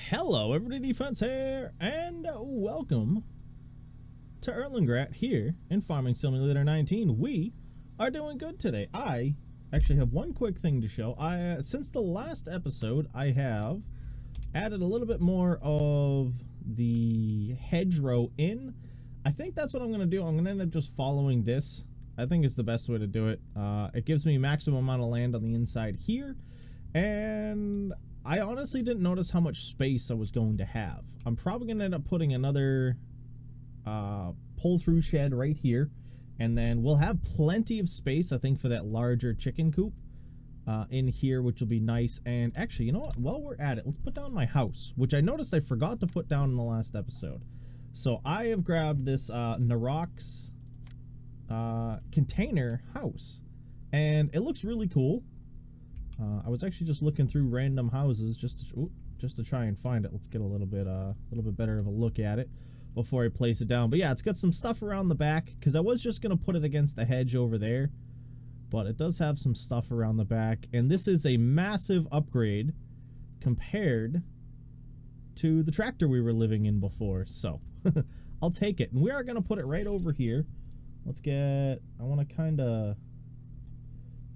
Hello, everybody, Defense here, and welcome to Erlengrat here in Farming Simulator 19. We are doing good today. I actually have one quick thing to show. Since the last episode, I have added a little bit more of the hedgerow in. I think that's what I'm going to do. I'm going to end up just following this. I think it's the best way to do it. It gives me maximum amount of land on the inside here, and I honestly didn't notice how much space I was going to have. I'm probably going to end up putting another pull-through shed right here, and then we'll have plenty of space, I think, for that larger chicken coop in here, which will be nice. And actually, you know what? While we're at it, let's put down my house, which I noticed I forgot to put down in the last episode. So I have grabbed this Narox container house, and it looks really cool. I was actually just looking through random houses just to try and find it. Let's get a little bit better of a look at it before I place it down. But yeah, it's got some stuff around the back because I was just gonna put it against the hedge over there, but it does have some stuff around the back, and this is a massive upgrade compared to the tractor we were living in before. So I'll take it, and we are gonna put it right over here. Let's get. I want to kind of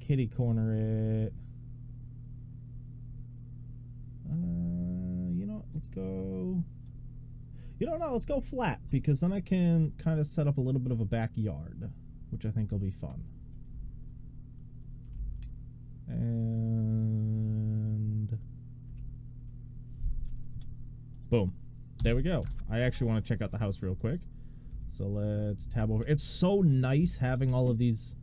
kitty corner it. You know what, let's go, let's go flat, because then I can kind of set up a little bit of a backyard, which I think will be fun. And boom, there we go. I actually want to check out the house real quick, so let's tab over. It's so nice having all of these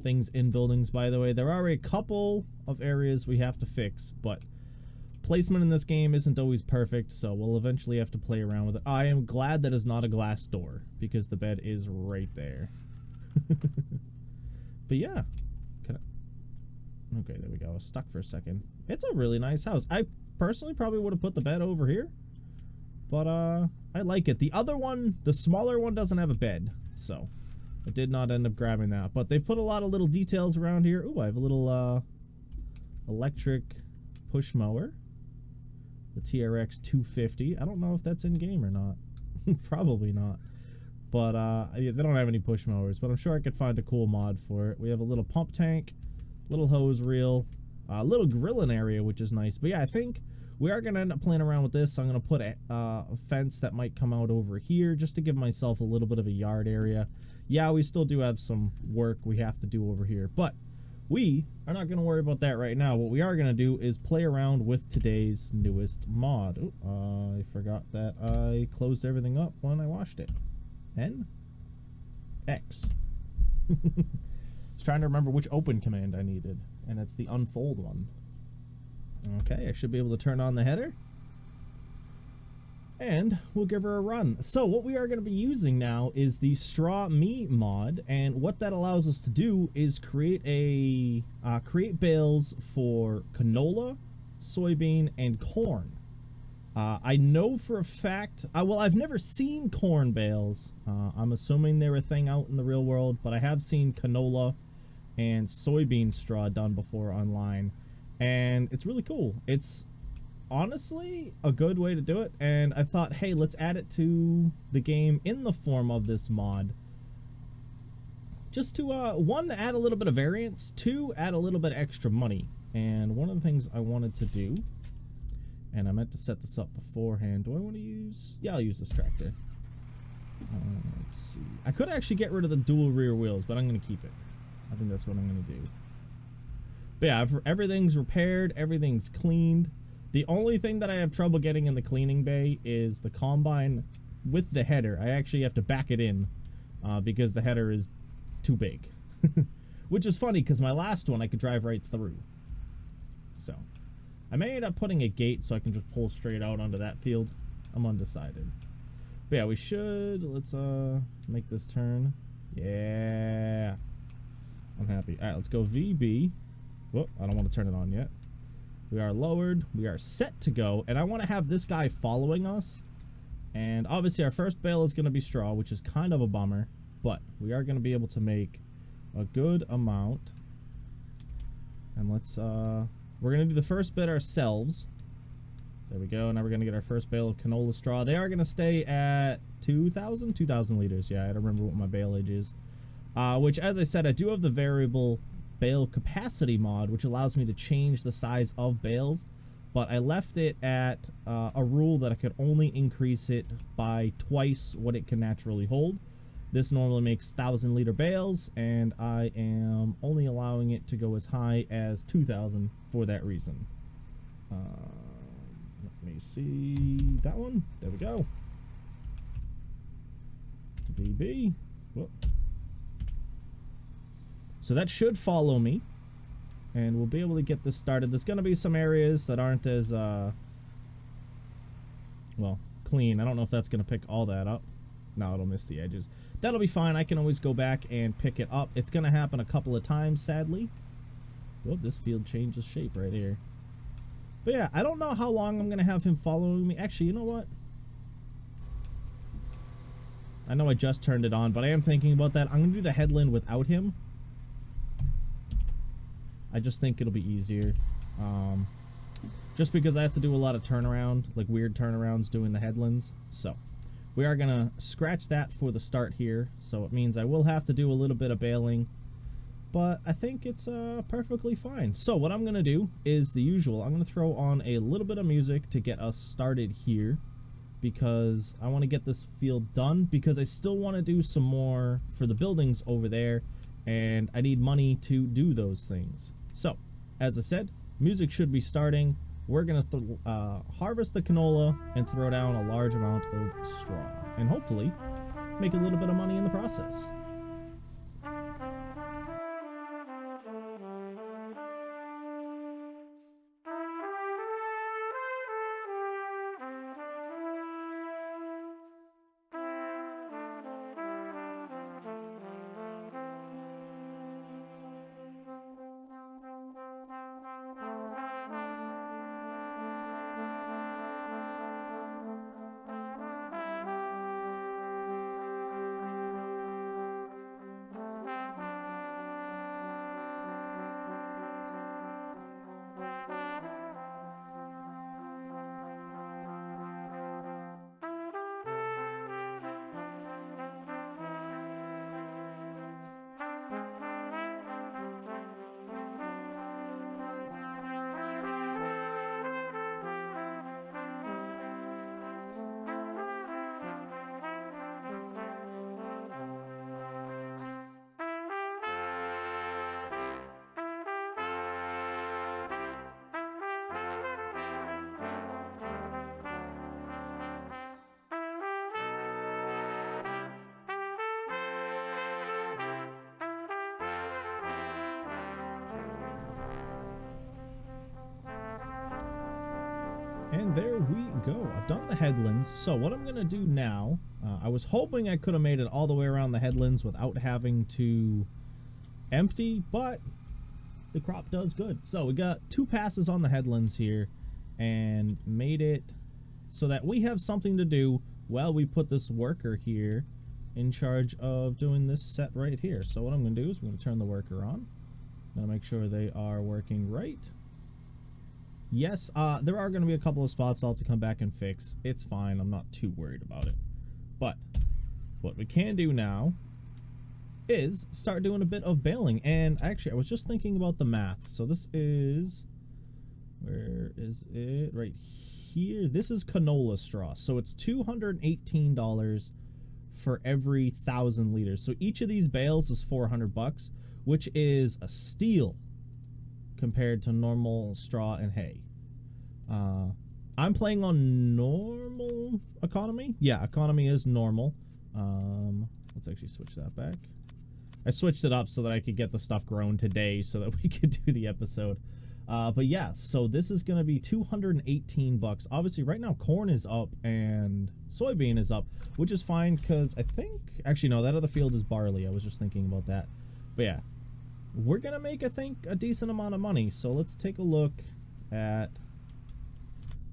things in buildings, by the way. There are a couple of areas we have to fix, but placement in this game isn't always perfect, so we'll eventually have to play around with it. I am glad that it's not a glass door, because the bed is right there. But yeah. Okay, there we go. I was stuck for a second. It's a really nice house. I personally probably would have put the bed over here, but I like it. The other one, the smaller one, doesn't have a bed, so I did not end up grabbing that. But they put a lot of little details around here. Ooh, I have a little electric push mower. The TRX 250. I don't know if that's in game or not. Probably not. But they don't have any push mowers, but I'm sure I could find a cool mod for it. We have a little pump tank, little hose reel, a little grilling area, which is nice. But yeah, I think we are going to end up playing around with this. I'm going to put a fence that might come out over here just to give myself a little bit of a yard area. Yeah, we still do have some work we have to do over here, but we are not going to worry about that right now. What we are going to do is play around with today's newest mod. Ooh, I forgot that I closed everything up when I washed it. N? X. I was trying to remember which open command I needed, and it's the unfold one. Okay, I should be able to turn on the header, and we'll give her a run. So what we are going to be using now is the Straw Me mod, and what that allows us to do is create bales for canola, soybean, and corn. I know for a fact, well, I've never seen corn bales. I'm assuming they're a thing out in the real world, but I have seen canola and soybean straw done before online, and it's really cool. It's honestly a good way to do it, and I thought, hey, let's add it to the game in the form of this mod, just to one, add a little bit of variance, two, add a little bit extra money. And one of the things I wanted to do, and I meant to set this up beforehand, do I want to use, yeah, I'll use this tractor. Let's see, I could actually get rid of the dual rear wheels, but I'm going to keep it. I think that's what I'm going to do. But yeah, everything's repaired, everything's cleaned. The only thing that I have trouble getting in the cleaning bay is the combine with the header. I actually have to back it in because the header is too big. Which is funny because my last one I could drive right through. So I may end up putting a gate so I can just pull straight out onto that field. I'm undecided. But yeah, we should. Let's make this turn. Yeah. I'm happy. Alright, let's go VB. Whoop, I don't want to turn it on yet. We are lowered, we are set to go, and I want to have this guy following us. And obviously our first bale is going to be straw, which is kind of a bummer, but we are going to be able to make a good amount. And let's we're going to do the first bit ourselves. There we go. Now we're going to get our first bale of canola straw. They are going to stay at 2,000 liters. Yeah, I don't remember what my baleage is. Which, as I said, I do have the variable bale capacity mod, which allows me to change the size of bales. But I left it at a rule that I could only increase it by twice what it can naturally hold. This normally makes 1,000-liter bales, and I am only allowing it to go as high as 2,000 for that reason. Let me see that one. There we go. VB. Whoop. So that should follow me, and we'll be able to get this started. There's going to be some areas that aren't as, well, clean. I don't know if that's going to pick all that up. No, it'll miss the edges. That'll be fine. I can always go back and pick it up. It's going to happen a couple of times, sadly. Whoop, this field changes shape right here. But yeah, I don't know how long I'm going to have him following me. Actually, you know what? I know I just turned it on, but I am thinking about that. I'm going to do the headland without him. I just think it'll be easier. Just because I have to do a lot of turnaround, like weird turnarounds doing the headlands. So, we are going to scratch that for the start here. So, it means I will have to do a little bit of baling. But I think it's perfectly fine. So, what I'm going to do is the usual. I'm going to throw on a little bit of music to get us started here. Because I want to get this field done. Because I still want to do some more for the buildings over there. And I need money to do those things. So, as I said, music should be starting. We're going to harvest the canola and throw down a large amount of straw. And hopefully make a little bit of money in the process. And there we go. I've done the headlands. So what I'm going to do now, I was hoping I could have made it all the way around the headlands without having to empty, but the crop does good. So we got 2 passes on the headlands here and made it so that we have something to do while we put this worker here in charge of doing this set right here. So what I'm going to do is we're going to turn the worker on. I'm going to make sure they are working right. Yes, there are going to be a couple of spots I'll have to come back and fix. It's fine. I'm not too worried about it. But what we can do now is start doing a bit of baling. And actually, I was just thinking about the math. So this is... where is it? Right here. This is canola straw. So it's $218 for every 1,000 liters. So each of these bales is $400, which is a steal compared to normal straw and hay. I'm playing on normal economy. Yeah, economy is normal. Let's actually switch that back. I switched it up so that I could get the stuff grown today so that we could do the episode. But yeah, so this is going to be $218. Obviously, right now corn is up and soybean is up, which is fine because I think... actually, no, that other field is barley. I was just thinking about that. But yeah, we're going to make, I think, a decent amount of money. So let's take a look at...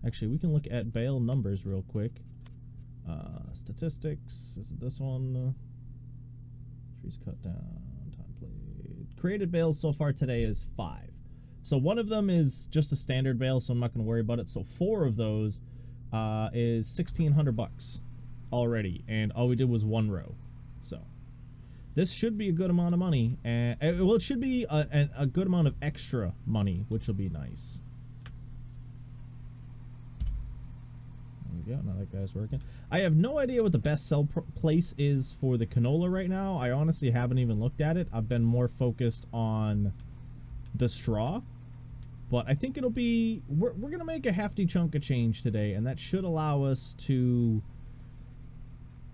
actually, we can look at bale numbers real quick. Statistics. Is it this one? Trees cut down. Time played. Created bales so far today is 5. So one of them is just a standard bale, so I'm not going to worry about it. So 4 of those is $1,600 already, and all we did was 1 row. So this should be a good amount of money, and well, it should be a good amount of extra money, which will be nice. There we go. Now that guy's working. I have no idea what the best sell place is for the canola right now. I honestly haven't even looked at it. I've been more focused on the straw, but I think it'll be, we're gonna make a hefty chunk of change today, and that should allow us to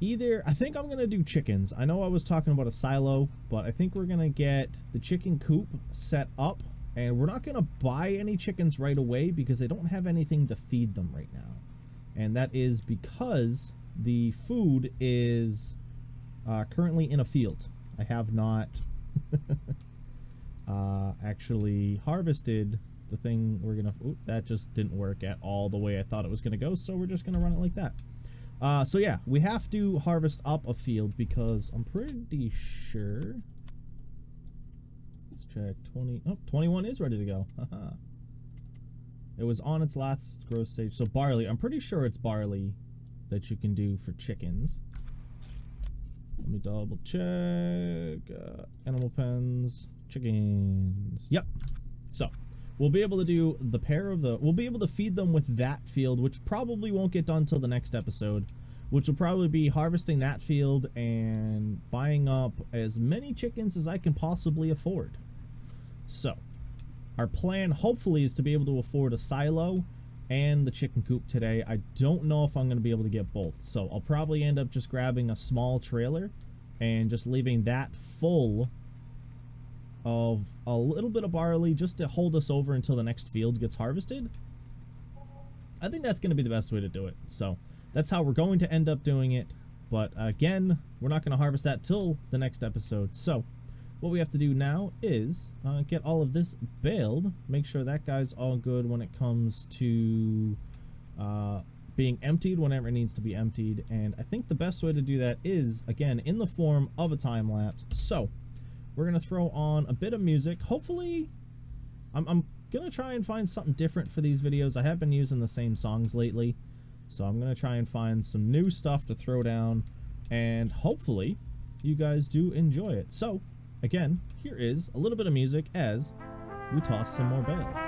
either, I think I'm going to do chickens. I know I was talking about a silo, but I think we're going to get the chicken coop set up, and we're not going to buy any chickens right away because I don't have anything to feed them right now. And that is because the food is currently in a field. I have not actually harvested the thing we're going to, that just didn't work at all the way I thought it was going to go, so we're just going to run it like that. So yeah, we have to harvest up a field because I'm pretty sure, let's check, 21 is ready to go. It was on its last growth stage. So barley, I'm pretty sure it's barley that you can do for chickens. Let me double check. Animal pens, chickens. Yep. So we'll be able to do the pair of the, we'll be able to feed them with that field, which probably won't get done till the next episode, which will probably be harvesting that field and buying up as many chickens as I can possibly afford. So our plan hopefully is to be able to afford a silo and the chicken coop today. I don't know if I'm going to be able to get both, so I'll probably end up just grabbing a small trailer and just leaving that full of a little bit of barley just to hold us over until the next field gets harvested. I think that's going to be the best way to do it. So that's how we're going to end up doing it. But again, we're not going to harvest that till the next episode. So what we have to do now is get all of this baled, make sure that guy's all good when it comes to being emptied whenever it needs to be emptied. And I think the best way to do that is, again, in the form of a time lapse. So we're going to throw on a bit of music. Hopefully, I'm going to try and find something different for these videos. I have been using the same songs lately, so I'm going to try and find some new stuff to throw down, and hopefully you guys do enjoy it. So, again, here is a little bit of music as we toss some more bales.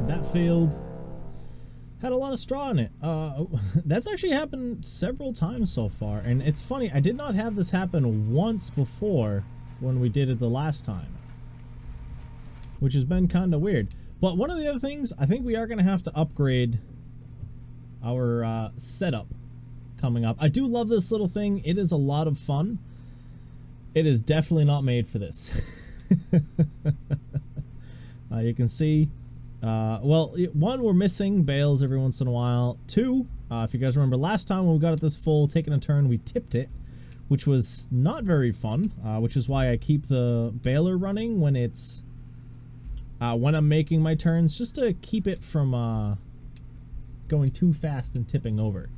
That field had a lot of straw in it. That's actually happened several times so far, and it's funny, I did not have this happen once before when we did it the last time, which has been kind of weird. But one of the other things, I think we are going to have to upgrade our setup coming up. I do love this little thing. It is a lot of fun. It is definitely not made for this. You can see, well, one, we're missing bales every once in a while. Two, if you guys remember last time when we got it this full, taking a turn, we tipped it, which was not very fun, which is why I keep the baler running when it's, when I'm making my turns, just to keep it from going too fast and tipping over.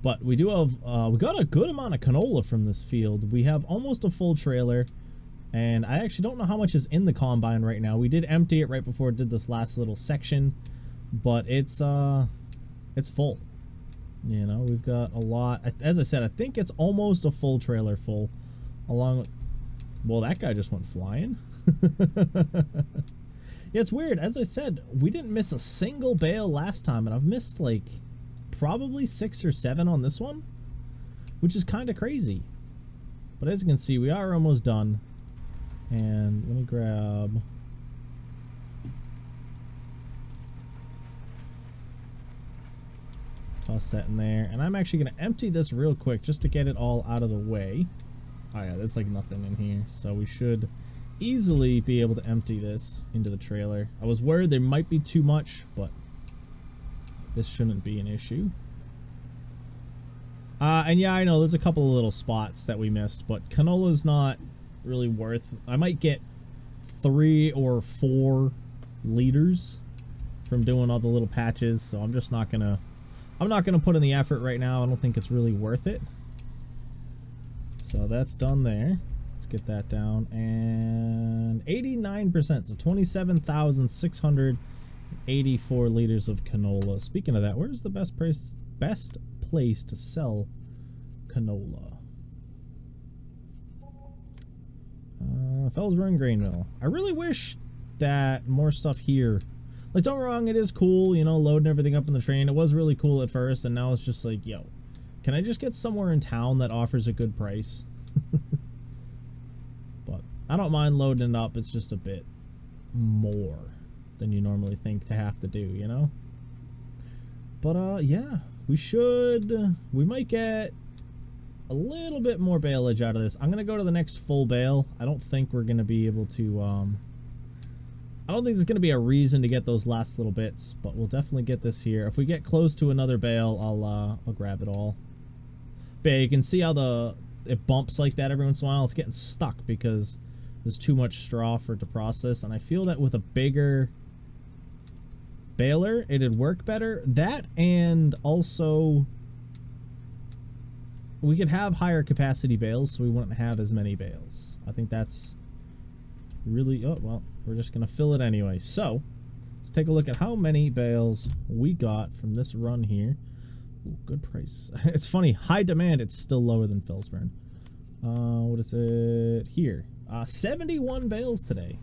But we do have, we got a good amount of canola from this field. We have almost a full trailer, And I actually don't know how much is in the combine right now. We did empty it right before it did this last little section, but it's full. You know, we've got a lot. As I said, I think it's almost a full trailer full. Along with, well, that guy just went flying. Yeah, it's weird. As I said, we didn't miss a single bale last time, and I've missed like probably 6 or 7 on this one, which is kind of crazy. But as you can see, we are almost done. And let me grab... toss that in there. And I'm actually going to empty this real quick just to get it all out of the way. Oh yeah, there's like nothing in here. So we should easily be able to empty this into the trailer. I was worried there might be too much, but this shouldn't be an issue. And yeah, I know there's a couple of little spots that we missed, but canola's not really worth... I might get 3 or 4 liters from doing all the little patches, so I'm just not gonna... I'm not gonna put in the effort right now. I don't think it's really worth it. So that's done there. Let's get that down. And 89%, so 27,684 liters of canola. Speaking of that, where's the best place to sell canola? Fellsburg Grain Mill. I really wish that more stuff here. Like, don't get me wrong, it is cool, you know, loading everything up in the train. It was really cool at first, and now it's just like, yo, can I just get somewhere in town that offers a good price? But I don't mind loading it up. It's just a bit more than you normally think to have to do, you know? But, yeah, we might get a little bit more baleage out of this. I'm going to go to the next full bale. I don't think we're going to be able to, I don't think there's going to be a reason to get those last little bits, but we'll definitely get this here. If we get close to another bale, I'll grab it all. But yeah, you can see how it bumps like that every once in a while. It's getting stuck because there's too much straw for it to process, and I feel that with a bigger baler, it'd work better. That, and also we could have higher capacity bales, so we wouldn't have as many bales. I think that's really... oh, well, we're just gonna fill it anyway. So let's take a look at how many bales we got from this run here. Ooh, good price. It's funny, high demand, it's still lower than Fellsburg. What is it here? 71 bales today,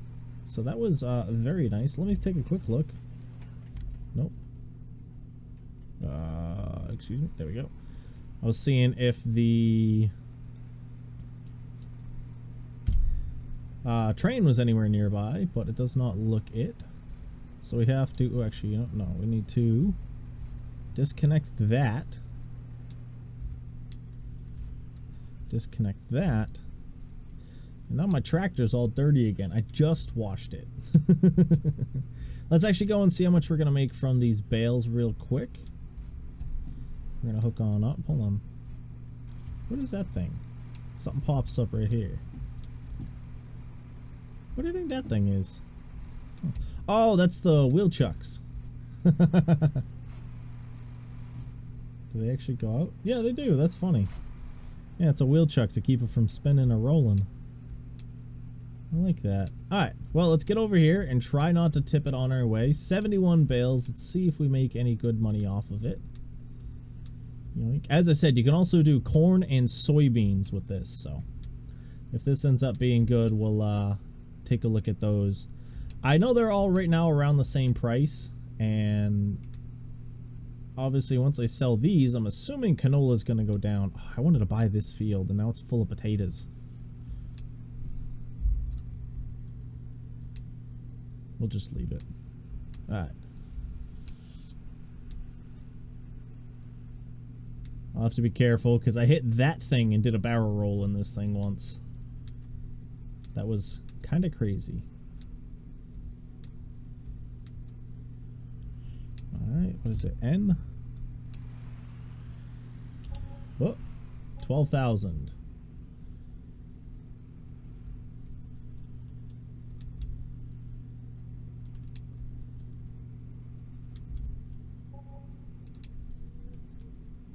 so that was very nice. Let me take a quick look. Nope. Excuse me, there we go. I was seeing if the train was anywhere nearby, but it does not look it. So we have to... oh, actually, you don't know. We need to disconnect that. Disconnect that. And now my tractor's all dirty again. I just washed it. Let's actually go and see how much we're going to make from these bales real quick. We're going to hook on up. Hold on. What is that thing? Something pops up right here. What do you think that thing is? Oh, that's the wheel chucks. Do they actually go out? Yeah, they do. That's funny. Yeah, it's a wheel chuck to keep it from spinning or rolling. I like that. Alright, well, let's get over here and try not to tip it on our way. 71 bales. Let's see if we make any good money off of it. Yoink. As I said, you can also do corn and soybeans with this, so if this ends up being good, we'll take a look at those. I know they're all right now around the same price, and obviously once I sell these, I'm assuming canola is going to go down. Oh, I wanted to buy this field, and now it's full of potatoes. We'll just leave it. Alright. I'll have to be careful because I hit that thing and did a barrel roll in this thing once. That was kind of crazy. Alright, what is it? N? Oh, 12,000.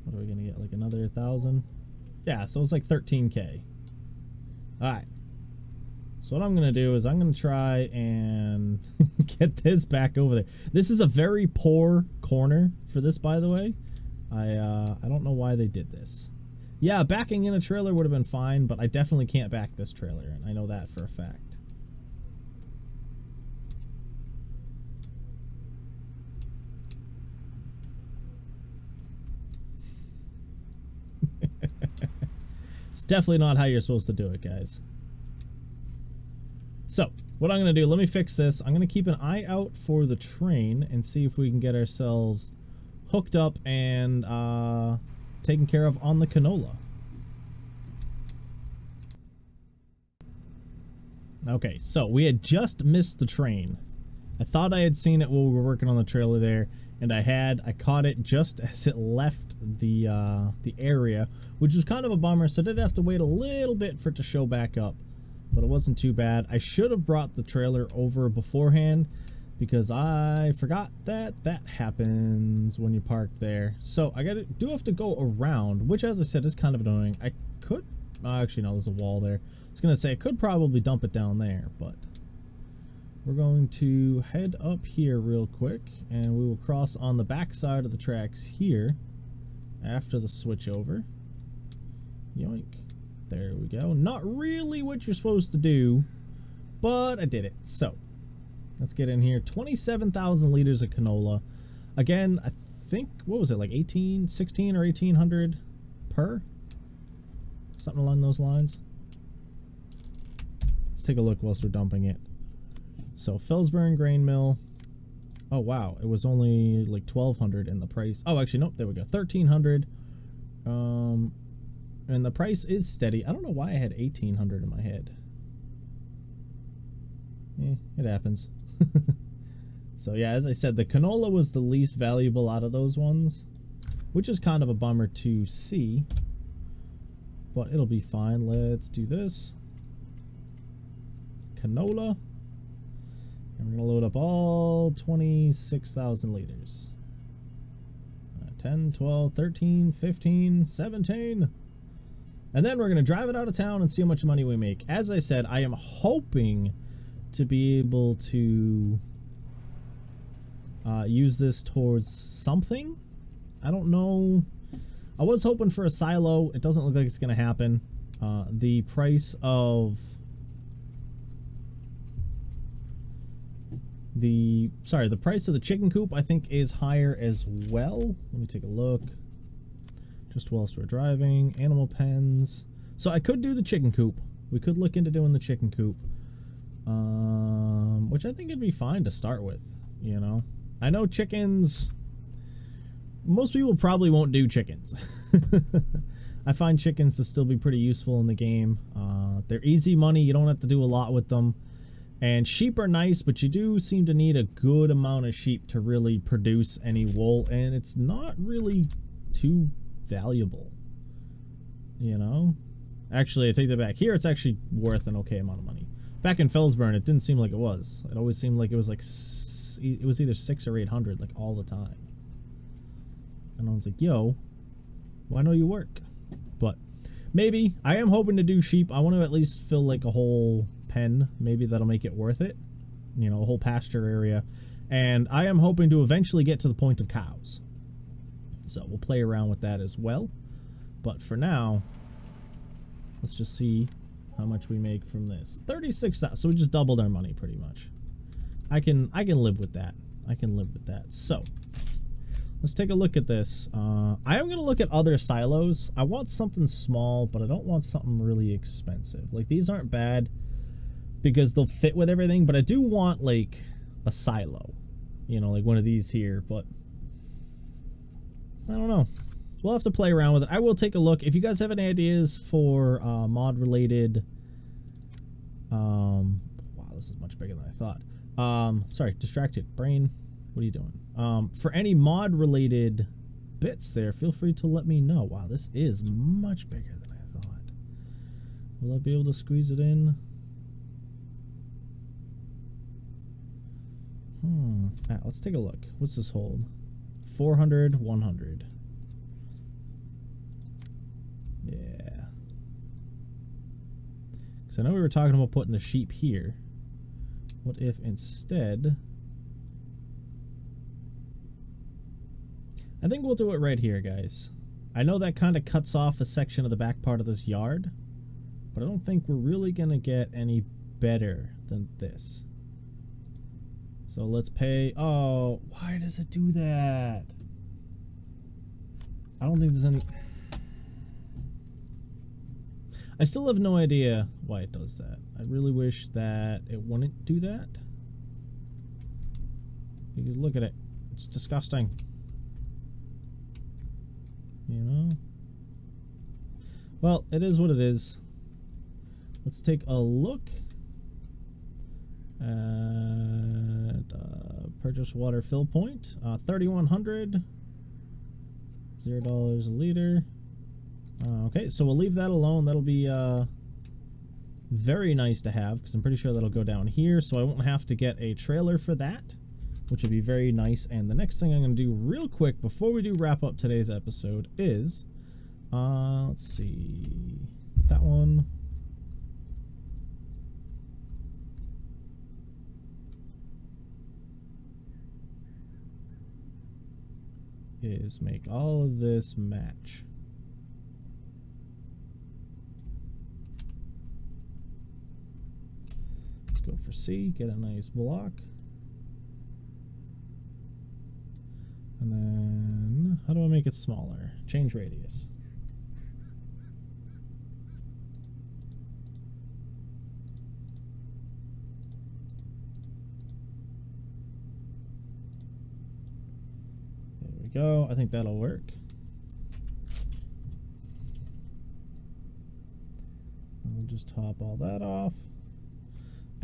What are we gonna get? Like another 1,000? Yeah, so it's like 13K. Alright. So So what I'm going to do is I'm going to try and get this back over there. This is a very poor corner for this, by the way. I don't know why they did this. Yeah, backing in a trailer would have been fine, but I definitely can't back this trailer in. I know that for a fact. It's definitely not how you're supposed to do it, guys. So, what I'm going to do, let me fix this. I'm going to keep an eye out for the train and see if we can get ourselves hooked up and taken care of on the canola. Okay, so we had just missed the train. I thought I had seen it while we were working on the trailer there, and I caught it just as it left the area, which was kind of a bummer, so I did have to wait a little bit for it to show back up. But it wasn't too bad. I should have brought the trailer over beforehand because I forgot that happens when you park there. So I do have to go around, which, as I said, is kind of annoying. I could actually, no, there's a wall there. I was gonna say I could probably dump it down there, but we're going to head up here real quick, and we will cross on the back side of the tracks here after the switch over. Yoink. There we go. Not really what you're supposed to do, but I did it. So, let's get in here. 27,000 liters of canola. Again, I think, what was it, like 16 or 1800 per? Something along those lines. Let's take a look whilst we're dumping it. So, Felsburn grain mill. Oh, wow. It was only like 1,200 in the price. Oh, actually, nope. There we go. 1,300. And the price is steady. I don't know why I had 1,800 in my head. It happens. So yeah, as I said, the canola was the least valuable out of those ones, which is kind of a bummer to see, but it'll be fine. Let's do this. Canola. And we're going to load up all 26,000 liters. 10, 12, 13, 15, 17... And then we're going to drive it out of town and see how much money we make. As I said, I am hoping to be able to use this towards something. I don't know. I was hoping for a silo. It doesn't look like it's going to happen. The price of the price of the chicken coop, I think, is higher as well. Let me take a look. Just whilst we're driving. Animal pens. So I could do the chicken coop. We could look into doing the chicken coop. Which I think it'd be fine to start with, you know. I know chickens... Most people probably won't do chickens. I find chickens to still be pretty useful in the game. They're easy money. You don't have to do a lot with them. And sheep are nice, but you do seem to need a good amount of sheep to really produce any wool. And it's not really too valuable, you know. Actually, I take that back. Here it's actually worth an okay amount of money. Back in Felsburn, it didn't seem like it was. It always seemed like it was like it was either 600 or 800 like all the time, and I was like, yo, well, I know you work. But maybe I am hoping to do sheep. I want to at least fill like a whole pen. Maybe that'll make it worth it, you know, a whole pasture area. And I am hoping to eventually get to the point of cows. So we'll play around with that as well. But for now, let's just see how much we make from this. 36,000. So we just doubled our money pretty much. I can live with that. I can live with that. So let's take a look at this. I am going to look at other silos. I want something small, but I don't want something really expensive. Like, these aren't bad because they'll fit with everything, but I do want like a silo, you know, like one of these here. But I don't know. We'll have to play around with it. I will take a look. If you guys have any ideas for mod related, wow, this is much bigger than I thought. Sorry, distracted brain. What are you doing? For any mod related bits there, feel free to let me know. Wow, this is much bigger than I thought. Will I be able to squeeze it in? Let's take a look. What's this hold? 400, 100. Yeah. Because I know we were talking about putting the sheep here. What if instead... I think we'll do it right here, guys. I know that kind of cuts off a section of the back part of this yard, but I don't think we're really going to get any better than this. So let's pay... Oh, why does it do that? I don't think there's any... I still have no idea why it does that. I really wish that it wouldn't do that. Because look at it. It's disgusting. You know? Well, it is what it is. Let's take a look at purchase water fill point. 3,100. $0 a liter. Okay, so we'll leave that alone. That'll be very nice to have, because I'm pretty sure that'll go down here, so I won't have to get a trailer for that, which would be very nice. And the next thing I'm going to do real quick before we do wrap up today's episode is, let's see, that one. Is make all of this match. Let's go for C, get a nice block. And then, how do I make it smaller? Change radius. There we go. I think that'll work. We'll just top all that off.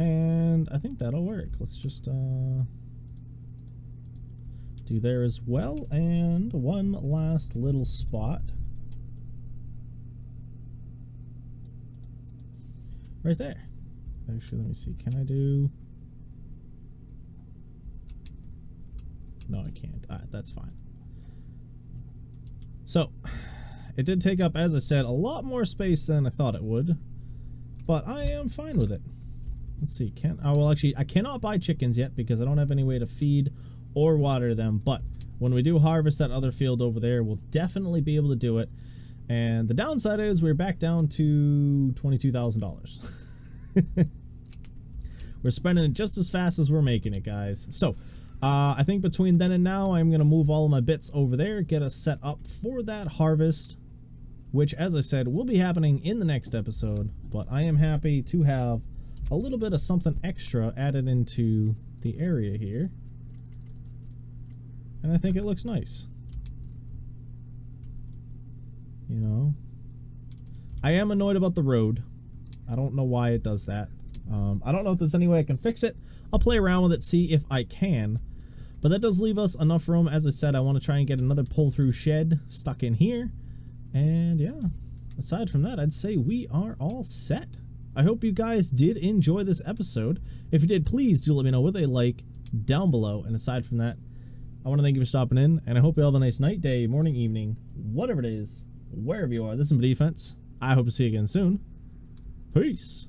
And I think that'll work. Let's just do there as well. And one last little spot. Right there. Actually, let me see. Can I do... No, I can't. That's fine. So, it did take up, as I said, a lot more space than I thought it would. But I am fine with it. Let's see. Well, actually, I cannot buy chickens yet because I don't have any way to feed or water them. But when we do harvest that other field over there, we'll definitely be able to do it. And the downside is we're back down to $22,000. We're spending it just as fast as we're making it, guys. So, I think between then and now, I'm going to move all of my bits over there, get us set up for that harvest, which, as I said, will be happening in the next episode. But I am happy to have a little bit of something extra added into the area here. And I think it looks nice. You know? I am annoyed about the road. I don't know why it does that. I don't know if there's any way I can fix it. I'll play around with it, see if I can. But that does leave us enough room. As I said, I want to try and get another pull-through shed stuck in here. And yeah, aside from that, I'd say we are all set. I hope you guys did enjoy this episode. If you did, please do let me know with a like down below. And aside from that, I want to thank you for stopping in. And I hope you all have a nice night, day, morning, evening, whatever it is, wherever you are. This is my defense. I hope to see you again soon. Peace.